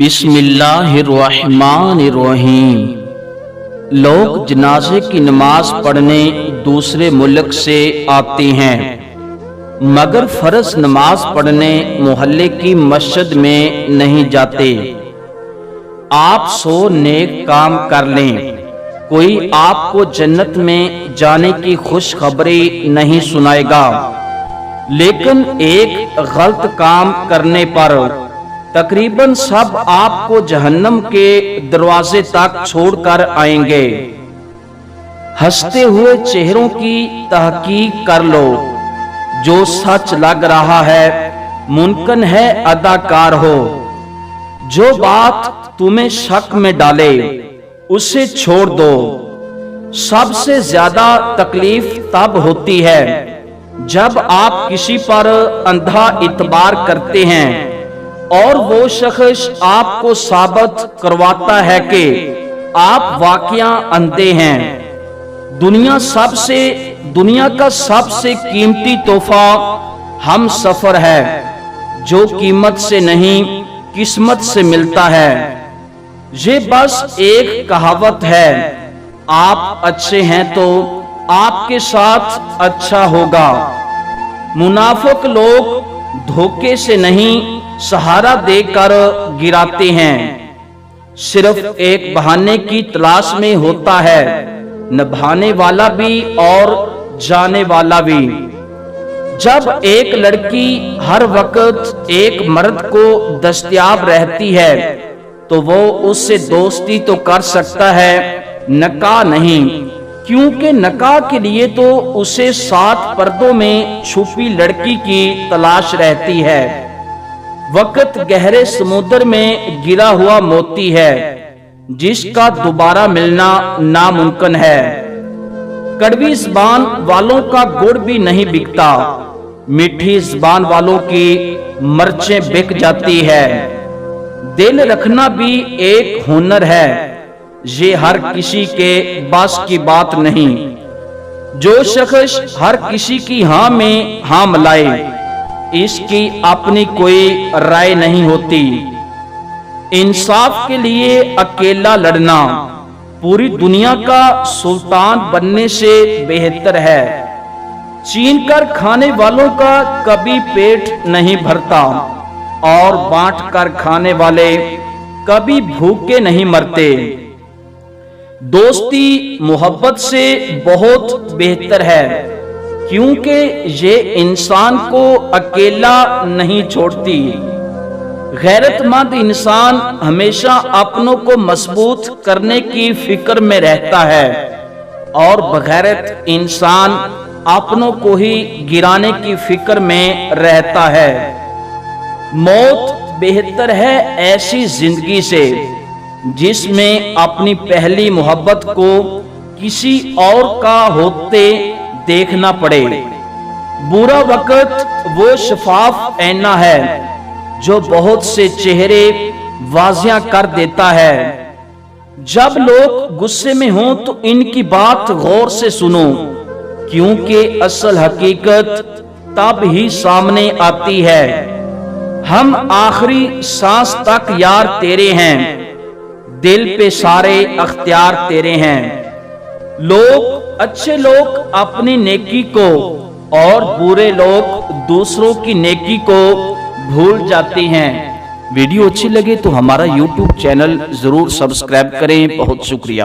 بسم اللہ الرحمن الرحیم۔ لوگ جنازے کی نماز پڑھنے دوسرے ملک سے آتے ہیں، مگر فرض نماز پڑھنے محلے کی مسجد میں نہیں جاتے۔ آپ 100 نیک کام کر لیں، کوئی آپ کو جنت میں جانے کی خوشخبری نہیں سنائے گا، لیکن ایک غلط کام کرنے پر تقریباً سب آپ کو جہنم کے دروازے تک چھوڑ کر آئیں گے۔ ہنستے ہوئے چہروں کی تحقیق کر لو، جو سچ لگ رہا ہے ممکن ہے اداکار ہو۔ جو بات تمہیں شک میں ڈالے اسے چھوڑ دو۔ سب سے زیادہ تکلیف تب ہوتی ہے جب آپ کسی پر اندھا اعتبار کرتے ہیں اور وہ شخص آپ کو ثابت کرواتا ہے کہ آپ واقعہ اندھے ہیں۔ دنیا کا سب سے قیمتی تحفہ ہم سفر ہے، جو قیمت سے نہیں قسمت سے ملتا ہے۔ یہ بس ایک کہاوت ہے، آپ اچھے ہیں تو آپ کے ساتھ اچھا ہوگا۔ منافق لوگ دھوکے سے نہیں سہارا دے کر گراتے ہیں، صرف ایک بہانے کی تلاش میں ہوتا ہے، نبھانے والا بھی اور جانے والا بھی۔ جب ایک لڑکی ہر وقت ایک مرد کو دستیاب رہتی ہے تو وہ اس سے دوستی تو کر سکتا ہے، نکاح نہیں، کیونکہ نکاح کے لیے تو اسے 7 پردوں میں چھپی لڑکی کی تلاش رہتی ہے۔ وقت گہرے سمندر میں گرا ہوا موتی ہے، جس کا دوبارہ ملنا ناممکن ہے۔ کڑوی زبان والوں کا گڑ بھی نہیں بکتا، میٹھی زبان والوں کی مرچیں بک جاتی ہے۔ دل رکھنا بھی ایک ہنر ہے، یہ ہر کسی کے بس کی بات نہیں۔ جو شخص ہر کسی کی ہاں میں ہاں ملائے، اس کی اپنی کوئی رائے نہیں ہوتی۔ انصاف کے لیے اکیلا لڑنا پوری دنیا کا سلطان بننے سے بہتر ہے۔ چین کر کھانے والوں کا کبھی پیٹ نہیں بھرتا، اور بانٹ کر کھانے والے کبھی بھوکے نہیں مرتے۔ دوستی محبت سے بہت بہتر ہے، کیونکہ یہ انسان کو اکیلا نہیں چھوڑتی۔ غیرت مند انسان ہمیشہ اپنوں کو مضبوط کرنے کی فکر میں رہتا ہے، اور بغیرت انسان اپنوں کو ہی گرانے کی فکر میں رہتا ہے۔ موت بہتر ہے ایسی زندگی سے جس میں اپنی پہلی محبت کو کسی اور کا ہوتے دیکھنا پڑے۔ برا وقت وہ شفاف آئینہ ہے جو بہت سے چہرے واضح کر دیتا ہے۔ جب لوگ غصے میں ہوں تو ان کی بات غور سے سنو، کیونکہ اصل حقیقت تب ہی سامنے آتی ہے۔ ہم آخری سانس تک یار تیرے ہیں، دل پہ سارے اختیار تیرے ہیں۔ اچھے لوگ اپنی نیکی کو اور برے لوگ دوسروں کی نیکی کو بھول جاتے ہیں۔ ویڈیو اچھی لگے تو ہمارا YouTube چینل ضرور سبسکرائب کریں۔ بہت شکریہ۔